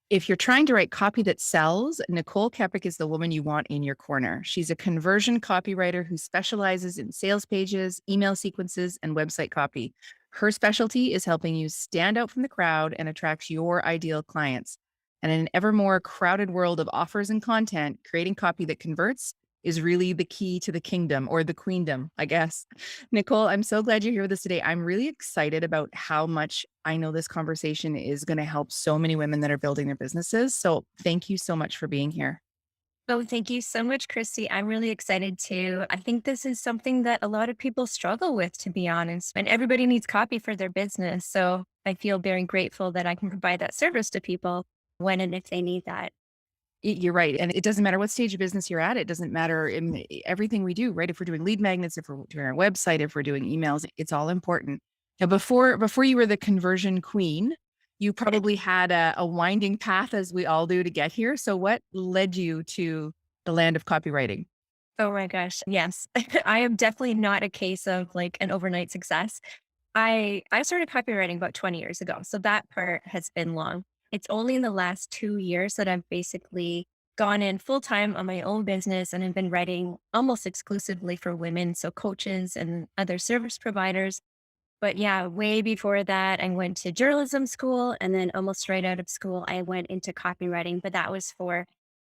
If you're trying to write copy that sells, Nicole Kepick is the woman you want in your corner. She's a conversion copywriter who specializes in sales pages, email sequences, and website copy. Her specialty is helping you stand out from the crowd and attract your ideal clients. And in an ever more crowded world of offers and content, creating copy that converts is really the key to the kingdom or the queendom, I guess. Nicole, I'm so glad you're here with us today. I'm really excited about how much I know this conversation is going to help so many women that are building their businesses. So thank you so much for being here. Oh, thank you so much, Christy. I'm really excited too. I think this is something that a lot of people struggle with, to be honest, and everybody needs copy for their business. So I feel very grateful that I can provide that service to people when and if they need that. You're right. And it doesn't matter what stage of business you're at. It doesn't matter in everything we do, right? If we're doing lead magnets, if we're doing our website, if we're doing emails, it's all important. Now, before you were the conversion queen, you probably had a winding path as we all do to get here. So what led you to the land of copywriting? Oh my gosh. Yes. I am definitely not a case of like an overnight success. I started copywriting about 20 years ago. So that part has been long. It's only in the last 2 years that I've basically gone in full time on my own business and have been writing almost exclusively for women. So coaches and other service providers. But yeah, way before that, I went to journalism school. And then almost right out of school, I went into copywriting, but that was for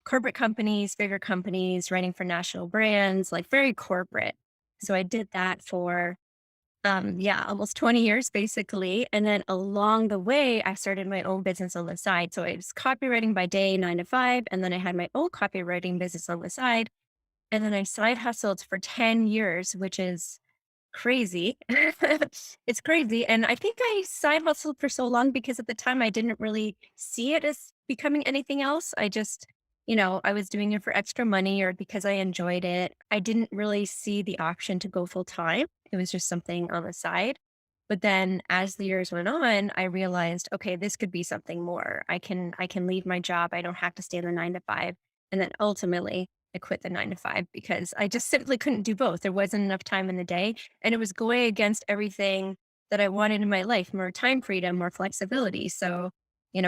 corporate companies, bigger companies, writing for national brands, like very corporate. So I did that for yeah, almost 20 years basically. And then along the way, I started my own business on the side. So I was copywriting by day, 9 to 5. And then I had my own copywriting business on the side. And then I side hustled for 10 years, which is crazy. It's crazy. And I think I side hustled for so long because at the time I didn't really see it as becoming anything else. I just, I was doing it for extra money or because I enjoyed it. I didn't really see the option to go full time. It was just something on the side. But then as the years went on, I realized, okay, this could be something more. I can leave my job. I don't have to stay in the 9 to 5. And then ultimately I quit the 9 to 5 because I just simply couldn't do both. There wasn't enough time in the day. And it was going against everything that I wanted in my life, more time freedom, more flexibility. So,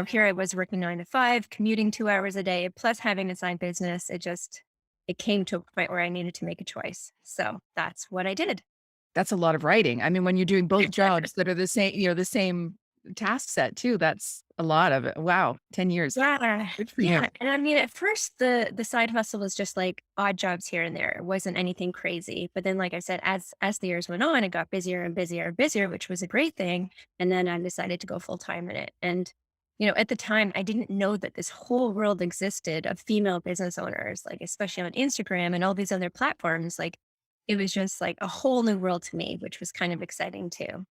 here I was working 9 to 5, commuting 2 hours a day, plus having a side business. It came to a point where I needed to make a choice. So that's what I did. That's a lot of writing. I mean, when you're doing both jobs that are the same, the same task set too, that's a lot of it. Wow, 10 years. Yeah. Good for you. Yeah. And I mean, at first the side hustle was just like odd jobs here and there. It wasn't anything crazy. But then, like I said, as the years went on, it got busier and busier and busier, which was a great thing. And then I decided to go full time in it. And, at the time I didn't know that this whole world existed of female business owners, like especially on Instagram and all these other platforms. Like it was just like a whole new world to me, which was kind of exciting too.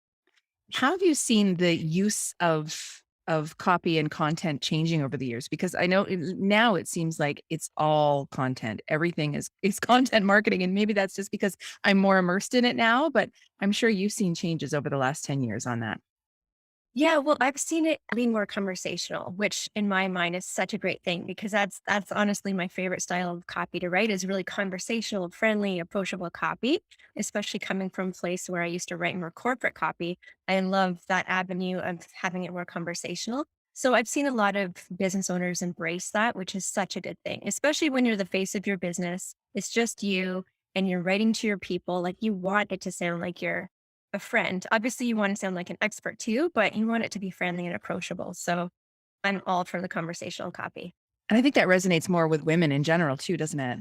How have you seen the use of copy and content changing over the years? Because I know now it seems like it's all content. Everything is content marketing, and maybe that's just because I'm more immersed in it now. But I'm sure you've seen changes over the last 10 years on that. Yeah, well, I've seen it being more conversational, which in my mind is such a great thing because that's honestly my favorite style of copy to write is really conversational, friendly, approachable copy, especially coming from a place where I used to write more corporate copy. I love that avenue of having it more conversational. So I've seen a lot of business owners embrace that, which is such a good thing, especially when you're the face of your business. It's just you and you're writing to your people. Like you want it to sound like you're a friend. Obviously, you want to sound like an expert too, but you want it to be friendly and approachable. So I'm all for the conversational copy. And I think that resonates more with women in general too, doesn't it?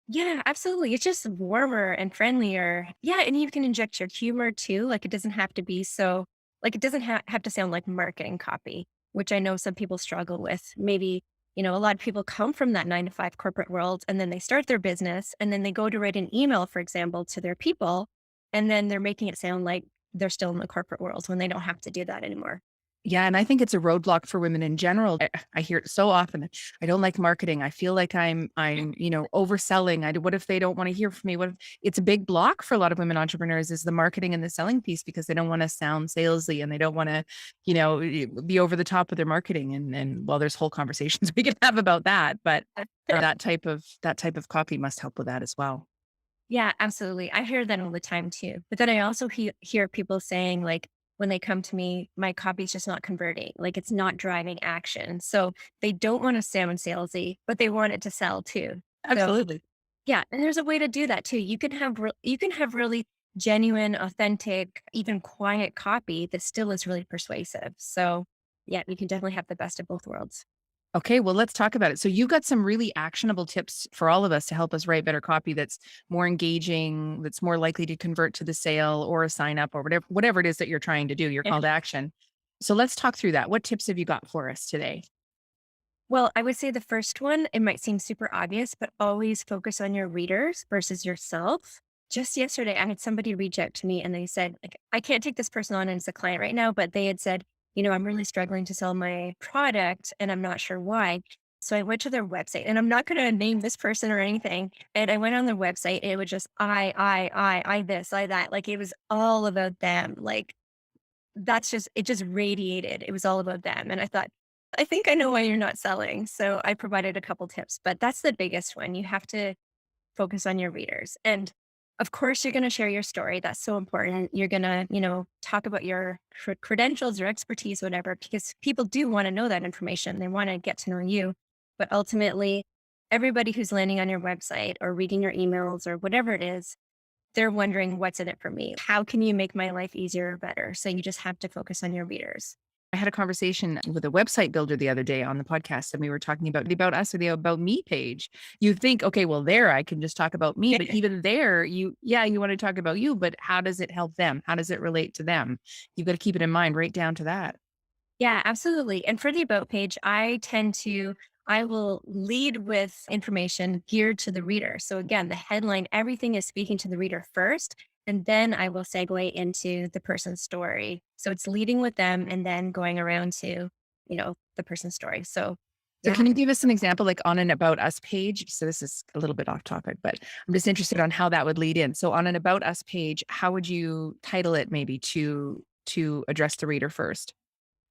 Yeah, absolutely. It's just warmer and friendlier. Yeah. And you can inject your humor too. Like it doesn't have to be so, like it doesn't have to sound like marketing copy, which I know some people struggle with. Maybe, a lot of people come from that 9 to 5 corporate world and then they start their business and then they go to write an email, for example, to their people. And then they're making it sound like they're still in the corporate world when they don't have to do that anymore. Yeah, and I think it's a roadblock for women in general. I hear it so often. I don't like marketing. I feel like I'm overselling. What if they don't want to hear from me? What if it's a big block for a lot of women entrepreneurs is the marketing and the selling piece because they don't want to sound salesy and they don't want to, be over the top with their marketing. And well, there's whole conversations we can have about that, but that type of copy must help with that as well. Yeah, absolutely. I hear that all the time too. But then I also hear people saying, like, when they come to me, my copy is just not converting. Like it's not driving action. So they don't want to sound salesy, but they want it to sell too. So Absolutely. yeah, and there's a way to do that too. You can have really genuine, authentic, even quiet copy that still is really persuasive. So yeah, you can definitely have the best of both worlds. Okay, well, let's talk about it. So you've got some really actionable tips for all of us to help us write better copy that's more engaging, that's more likely to convert to the sale or a sign up or whatever it is that you're trying to do, your Yeah. call to action. So let's talk through that. What tips have you got for us today? Well, I would say the first one, it might seem super obvious, but always focus on your readers versus yourself. Just yesterday, I had somebody reach out to me and they said, like, I can't take this person on as a client right now, but they had said, I'm really struggling to sell my product and I'm not sure why. So I went to their website and I'm not going to name this person or anything. And I went on their website and it was just I this, I that. Like it was all about them. Like it just radiated. It was all about them. And I thought, I think I know why you're not selling. So I provided a couple tips, but that's the biggest one. You have to focus on your readers. And of course, you're going to share your story. That's so important. You're going to, talk about your credentials or expertise, whatever, because people do want to know that information. They want to get to know you. But ultimately, everybody who's landing on your website or reading your emails or whatever it is, they're wondering, what's in it for me? How can you make my life easier or better? So you just have to focus on your readers. I had a conversation with a website builder the other day on the podcast, and we were talking about us or the about me page. You think, okay, well, there I can just talk about me, but even there, you want to talk about you, but how does it help them? How does it relate to them? You've got to keep it in mind right down to that. Yeah, absolutely. And for the about page, I will lead with information geared to the reader. So again, the headline, everything is speaking to the reader first, and then I will segue into the person's story. So it's leading with them and then going around to, the person's story. So So yeah. can you give us an example, like on an about us page? So this is a little bit off topic, but I'm just interested on how that would lead in. So on an about us page, how would you title it maybe to address the reader first?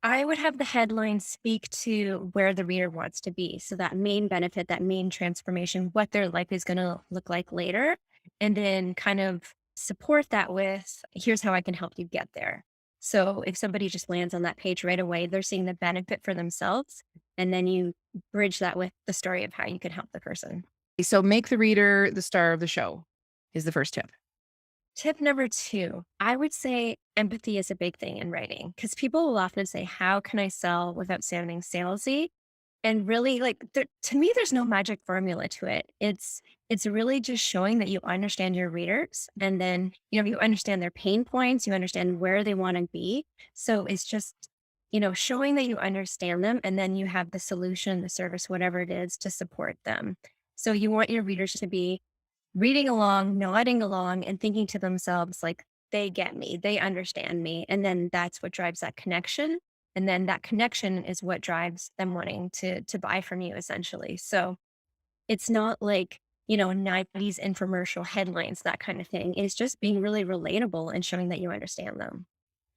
I would have the headline speak to where the reader wants to be. So that main benefit, that main transformation, what their life is going to look like later. And then kind of support that with, here's how I can help you get there. So if somebody just lands on that page right away, they're seeing the benefit for themselves. And then you bridge that with the story of how you can help the person. So make the reader the star of the show is the first tip. Tip number two, I would say empathy is a big thing in writing because people will often say, how can I sell without sounding salesy? And really, like, to me, there's no magic formula to it. It's really just showing that you understand your readers, and then you understand their pain points, you understand where they want to be. So it's just showing that you understand them, and then you have the solution, the service, whatever it is, to support them. So you want your readers to be reading along, nodding along, and thinking to themselves, like, they get me, they understand me. And then that's what drives that connection. And then that connection is what drives them wanting to buy from you essentially. So it's not like, 90s infomercial headlines, that kind of thing. It's just being really relatable and showing that you understand them.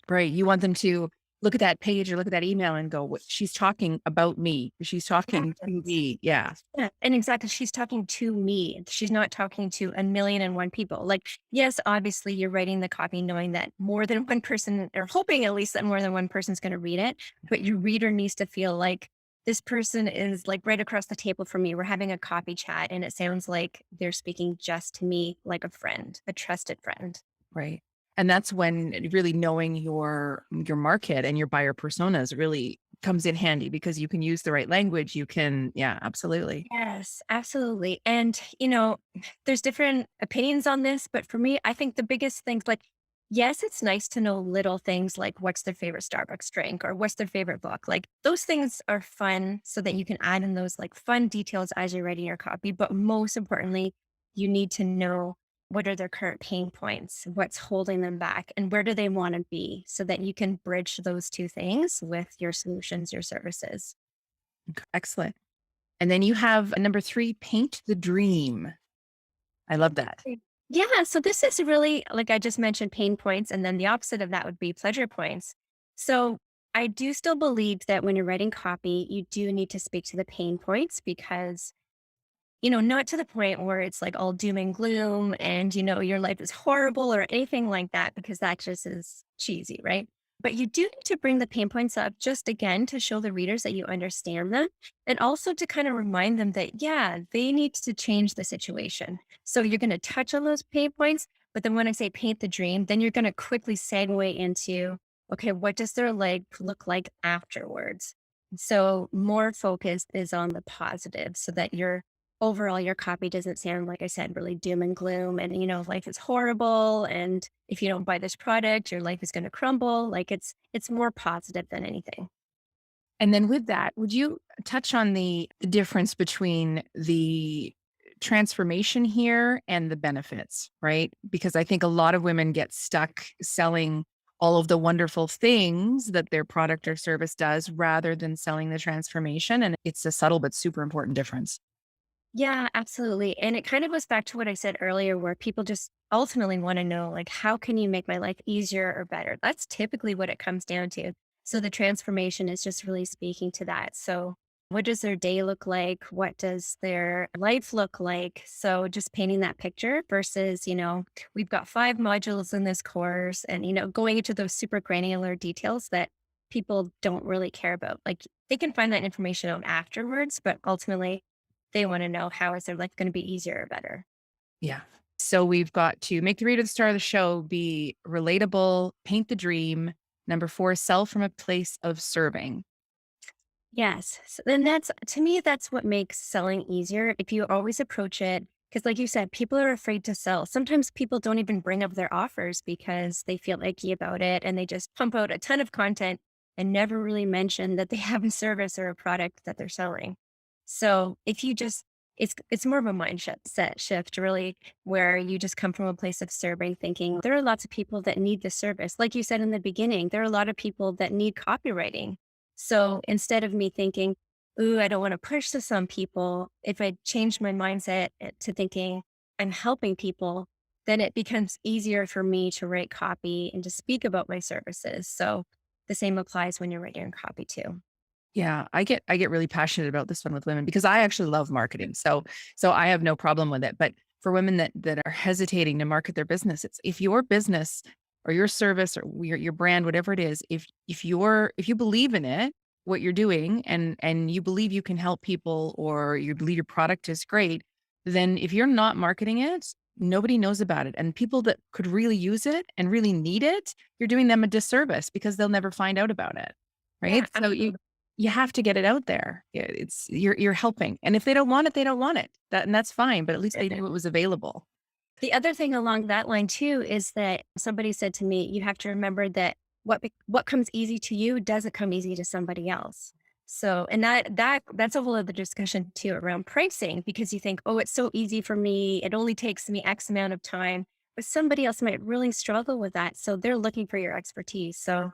Right. You want them to look at that page or look at that email and go, She's talking about me. She's talking to Yes. me." Yeah. Yeah, and exactly, she's talking to me. She's not talking to a million and one people. Like, yes, obviously, you're writing the copy knowing that more than one person, or hoping at least that more than one person's going to read it. But your reader needs to feel like this person is like right across the table from me. We're having a coffee chat, and it sounds like they're speaking just to me, like a friend, a trusted friend. Right. And that's when really knowing your market and your buyer personas really comes in handy because you can use the right language. You can, yeah, absolutely. Yes, absolutely. And, there's different opinions on this, but for me, I think the biggest things like, yes, it's nice to know little things like what's their favorite Starbucks drink or what's their favorite book. Like those things are fun so that you can add in those like fun details as you're writing your copy. But most importantly, you need to know what are their current pain points, what's holding them back, and where do they want to be so that you can bridge those two things with your solutions, your services. Excellent. And then you have number 3, paint the dream. I love that. Mm. Yeah, so this is really like I just mentioned pain points, and then the opposite of that would be pleasure points. So I do still believe that when you're writing copy, you do need to speak to the pain points because, not to the point where it's like all doom and gloom and, your life is horrible or anything like that, because that just is cheesy, right? But you do need to bring the pain points up just again to show the readers that you understand them and also to kind of remind them that, yeah, they need to change the situation. So you're going to touch on those pain points. But then when I say paint the dream, then you're going to quickly segue into, okay, what does their leg look like afterwards? So more focus is on the positive so that your overall your copy doesn't sound, like I said, really doom and gloom and, life is horrible. And if you don't buy this product, your life is going to crumble. Like it's more positive than anything. And then with that, would you touch on the difference between the transformation here and the benefits, right? Because I think a lot of women get stuck selling all of the wonderful things that their product or service does rather than selling the transformation. And it's a subtle but super important difference. Yeah, absolutely. And it kind of goes back to what I said earlier, where people just ultimately want to know, like, how can you make my life easier or better? That's typically what it comes down to. So the transformation is just really speaking to that. So, what does their day look like? What does their life look like? So, just painting that picture versus, we've got 5 modules in this course and, going into those super granular details that people don't really care about. Like, they can find that information out afterwards, but ultimately, they wanna know how is their life gonna be easier or better. Yeah. So we've got to make the reader the star of the show, be relatable, paint the dream. Number four, sell from a place of serving. Yes. Then that's to me, that's what makes selling easier if you always approach it because like you said, people are afraid to sell. Sometimes people don't even bring up their offers because they feel icky about it and they just pump out a ton of content and never really mention that they have a service or a product that they're selling. So if you just it's more of a set shift really where you just come from a place of serving thinking there are lots of people that need this service. Like you said in the beginning, there are a lot of people that need copywriting so instead of me thinking, ooh, I don't want to push this on people, if I change my mindset to thinking I'm helping people, then it becomes easier for me to write copy and to speak about my services. So the same applies when you're writing copy too. Yeah, I get really passionate about this one with women because I actually love marketing. So I have no problem with it. But for women that are hesitating to market their business, it's if your business or your service or your brand, whatever it is, if you believe in it, what you're doing and you believe you can help people or you believe your product is great, then if you're not marketing it, nobody knows about it. And people that could really use it and really need it, you're doing them a disservice because they'll never find out about it. Yeah, Right. So you have to get it out there. Yeah, it's you're helping, and if they don't want it, they don't want it. That's fine, but at least they absolutely. knew it was available. The other thing along that line too is that somebody said to me, you have to remember that what comes easy to you doesn't come easy to somebody else. So, and that's a whole other discussion too around pricing because you think, oh, it's so easy for me. It only takes me X amount of time, but somebody else might really struggle with that. So they're looking for your expertise. So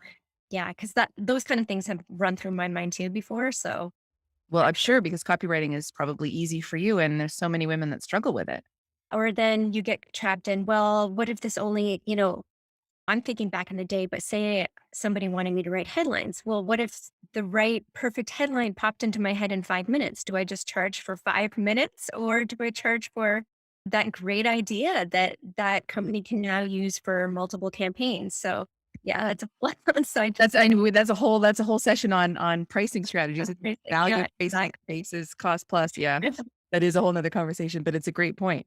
yeah, because that those kind of things have run through my mind too before. So Well, yeah. I'm sure because copywriting is probably easy for you, and there's so many women that struggle with it. Or then you get trapped in, well, what if this only, I'm thinking back in the day, but say somebody wanting me to write headlines. Well, what if the right perfect headline popped into my head in 5 minutes? Do I just charge for 5 minutes or do I charge for that great idea that that company can now use for multiple campaigns? So yeah, it's a flat side. That's a whole session on pricing strategies. Value Yeah, based exactly. basis, cost plus. Yeah, that is a whole nother conversation, but it's a great point.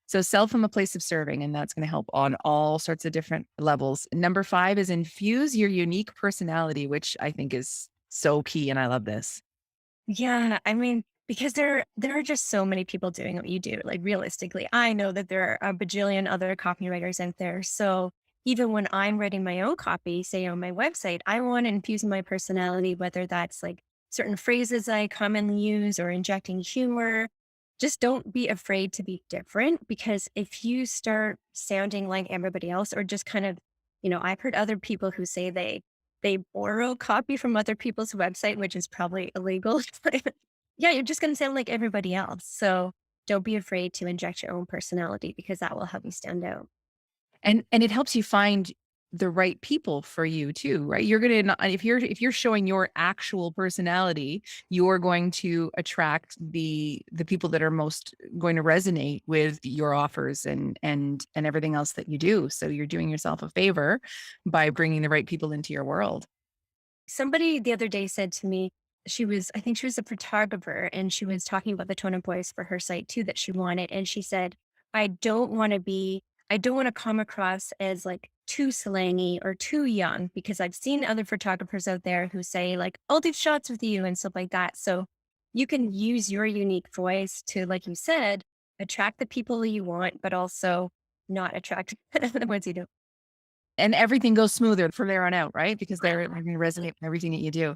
So sell from a place of serving, and that's going to help on all sorts of different levels. Number five is infuse your unique personality, which I think is so key, and I love this. Yeah, I mean, because there are just so many people doing what you do. Like realistically, I know that there are a bajillion other copywriters out there. So even when I'm writing my own copy, say on my website, I want to infuse my personality, whether that's like certain phrases I commonly use or injecting humor. Just don't be afraid to be different because if you start sounding like everybody else or just kind of, I've heard other people who say they borrow copy from other people's website, which is probably illegal. But yeah, you're just gonna sound like everybody else. So don't be afraid to inject your own personality because that will help you stand out. And it helps you find the right people for you too, right? You're going to, if you're showing your actual personality, you're going to attract the people that are most going to resonate with your offers and everything else that you do. So you're doing yourself a favor by bringing the right people into your world. Somebody the other day said to me, I think she was a photographer, and she was talking about the tone of voice for her site too that she wanted. And she said, I don't want to come across as like too slangy or too young, because I've seen other photographers out there who say, like, I'll do shots with you and stuff like that. So you can use your unique voice to, like you said, attract the people you want, but also not attract the ones you don't. And everything goes smoother from there on out, right? Because they're going to resonate with everything that you do.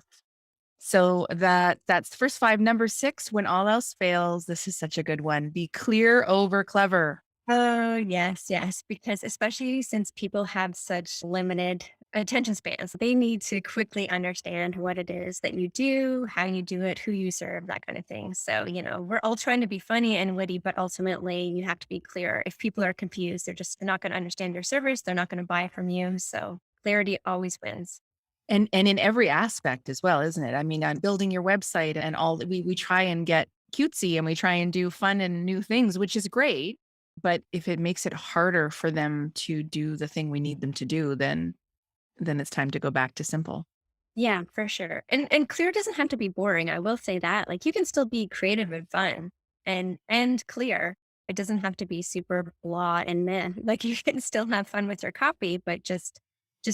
So that's the first five. Number six, when all else fails, this is such a good one. Be clear over clever. Oh, yes, yes, because especially since people have such limited attention spans, they need to quickly understand what it is that you do, how you do it, who you serve, that kind of thing. So, we're all trying to be funny and witty, but ultimately you have to be clear. If people are confused, they're just not going to understand your service. They're not going to buy from you. So clarity always wins. And in every aspect as well, isn't it? I mean, on building your website and all that we try and get cutesy and we try and do fun and new things, which is great. But if it makes it harder for them to do the thing we need them to do, then it's time to go back to simple. Yeah, for sure. And clear doesn't have to be boring. I will say that. Like, you can still be creative and fun and clear. It doesn't have to be super blah and meh. Like, you can still have fun with your copy, but just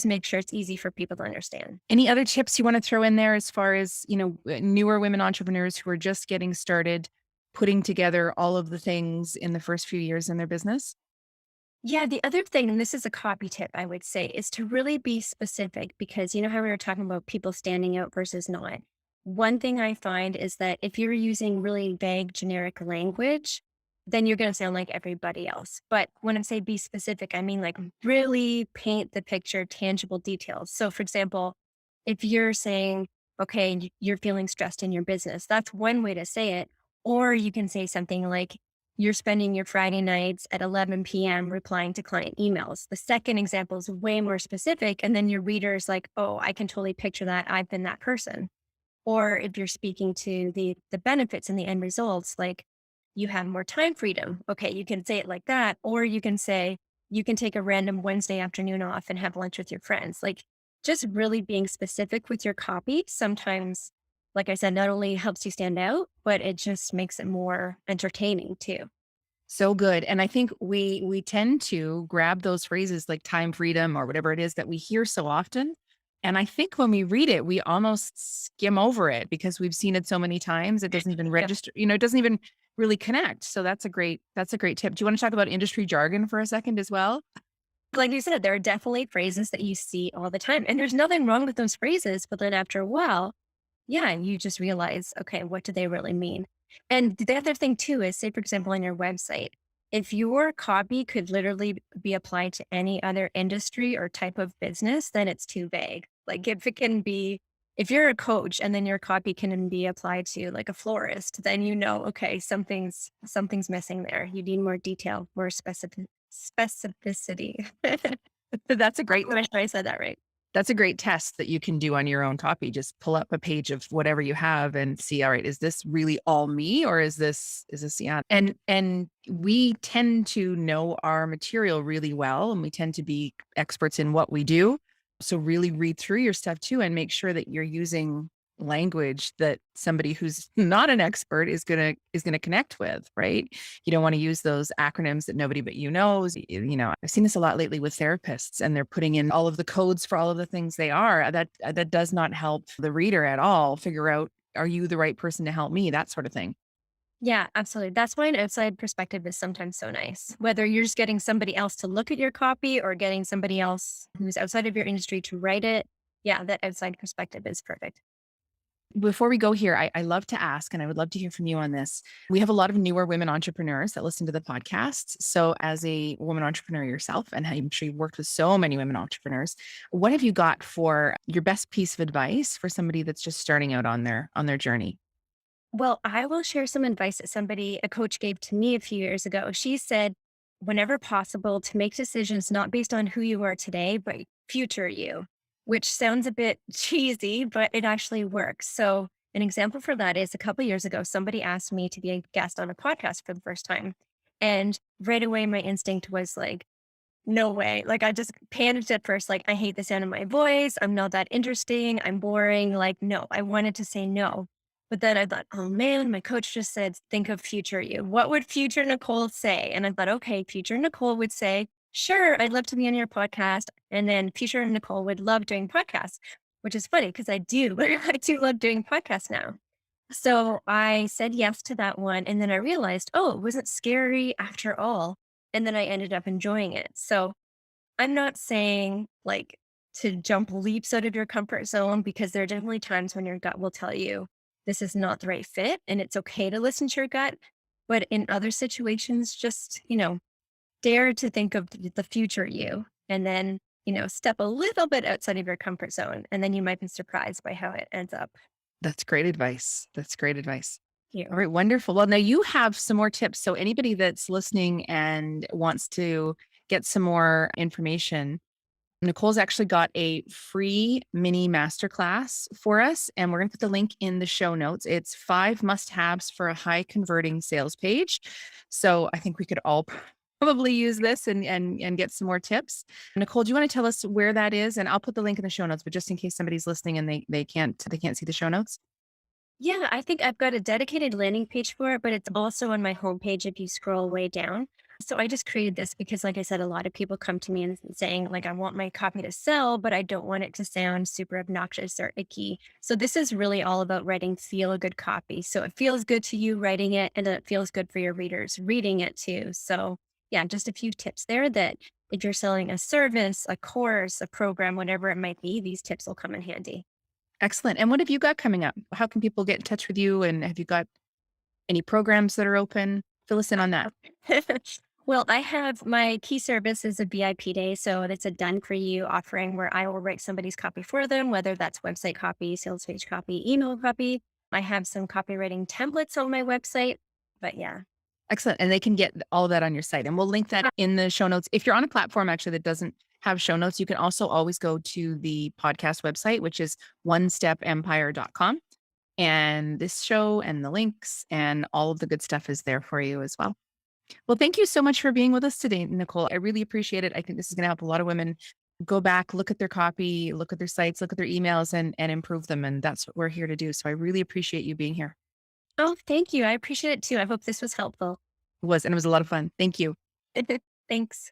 make sure it's easy for people to understand. Any other tips you want to throw in there as far as, newer women entrepreneurs who are just getting started, putting together all of the things in the first few years in their business? Yeah, the other thing, and this is a copy tip I would say, is to really be specific, because you know how we were talking about people standing out versus not. One thing I find is that if you're using really vague, generic language, then you're going to sound like everybody else. But when I say be specific, I mean like really paint the picture, tangible details. So, for example, if you're saying, okay, you're feeling stressed in your business, that's one way to say it. Or you can say something like, you're spending your Friday nights at 11 p.m. replying to client emails. The second example is way more specific. And then your reader is like, oh, I can totally picture that. I've been that person. Or if you're speaking to the benefits and the end results, like, you have more time freedom. Okay, you can say it like that. Or you can say, you can take a random Wednesday afternoon off and have lunch with your friends. Like, just really being specific with your copy sometimes, like I said, not only helps you stand out, but it just makes it more entertaining too. So good. And I think we tend to grab those phrases like time freedom or whatever it is that we hear so often. And I think when we read it, we almost skim over it because we've seen it so many times. It doesn't even Yeah. register, it doesn't even really connect. So that's a great tip. Do you want to talk about industry jargon for a second as well? Like you said, there are definitely phrases that you see all the time. And there's nothing wrong with those phrases. But then after a while, yeah, you just realize, okay, what do they really mean? And the other thing too is, say, for example, on your website, if your copy could literally be applied to any other industry or type of business, then it's too vague. Like, if you're a coach and then your copy can be applied to like a florist, then okay, something's missing there. You need more detail, more specificity. That's a great I'm not sure I said that right. That's a great test that you can do on your own copy. Just pull up a page of whatever you have and see, all right, is this really all me or is this yeah. And we tend to know our material really well and we tend to be experts in what we do. So really read through your stuff too and make sure that you're using language that somebody who's not an expert is going to connect with, right? You don't want to use those acronyms that nobody but you knows. I've seen this a lot lately with therapists and they're putting in all of the codes for all of the things they are. That does not help the reader at all figure out, are you the right person to help me? That sort of thing. Yeah, absolutely. That's why an outside perspective is sometimes so nice. Whether you're just getting somebody else to look at your copy or getting somebody else who's outside of your industry to write it. Yeah, that outside perspective is perfect. Before we go here, I love to ask, and I would love to hear from you on this. We have a lot of newer women entrepreneurs that listen to the podcast. So, as a woman entrepreneur yourself, and I'm sure you've worked with so many women entrepreneurs, what have you got for your best piece of advice for somebody that's just starting out on their journey? Well, I will share some advice that a coach gave to me a few years ago. She said, whenever possible, to make decisions not based on who you are today, but future you, which sounds a bit cheesy, but it actually works. So, an example for that is a couple years ago, somebody asked me to be a guest on a podcast for the first time. And right away, my instinct was like, no way. Like, I just panicked at first. Like, I hate the sound of my voice. I'm not that interesting. I'm boring. Like, no, I wanted to say no. But then I thought, oh man, my coach just said, think of future you. What would future Nicole say? And I thought, okay, future Nicole would say, sure, I'd love to be on your podcast. And then future Nicole would love doing podcasts, which is funny because I do. I do love doing podcasts now. So I said yes to that one. And then I realized, oh, it wasn't scary after all. And then I ended up enjoying it. So I'm not saying like to jump leaps out of your comfort zone because there are definitely times when your gut will tell you this is not the right fit. And it's okay to listen to your gut. But in other situations, just, dare to think of the future you and then, step a little bit outside of your comfort zone. And then you might be surprised by how it ends up. That's great advice. That's great advice. All You. right, wonderful. Well, now you have some more tips. So anybody that's listening and wants to get some more information, Nicole's actually got a free mini masterclass for us, and we're going to put the link in the show notes. It's 5 must-haves for a high converting sales page. So I think we could all probably use this and get some more tips. Nicole, do you want to tell us where that is? And I'll put the link in the show notes, but just in case somebody's listening and they can't see the show notes. Yeah, I think I've got a dedicated landing page for it, but it's also on my homepage if you scroll way down. So I just created this because, like I said, a lot of people come to me and saying, like, I want my copy to sell, but I don't want it to sound super obnoxious or icky. So this is really all about writing feel a good copy. So it feels good to you writing it, and then it feels good for your readers reading it too. So yeah, just a few tips there that if you're selling a service, a course, a program, whatever it might be, these tips will come in handy. Excellent. And what have you got coming up? How can people get in touch with you? And have you got any programs that are open? Fill us in on that. Well, I have my key service is a VIP day. So it's a done for you offering where I will write somebody's copy for them, whether that's website copy, sales page copy, email copy. I have some copywriting templates on my website. But yeah. Excellent. And they can get all of that on your site. And we'll link that in the show notes. If you're on a platform actually that doesn't have show notes, you can also always go to the podcast website, which is onestepempire.com. And this show and the links and all of the good stuff is there for you as well. Well, thank you so much for being with us today, Nicole. I really appreciate it. I think this is going to help a lot of women go back, look at their copy, look at their sites, look at their emails and improve them. And that's what we're here to do. So I really appreciate you being here. Oh, thank you. I appreciate it too. I hope this was helpful. It was a lot of fun. Thank you. Thanks.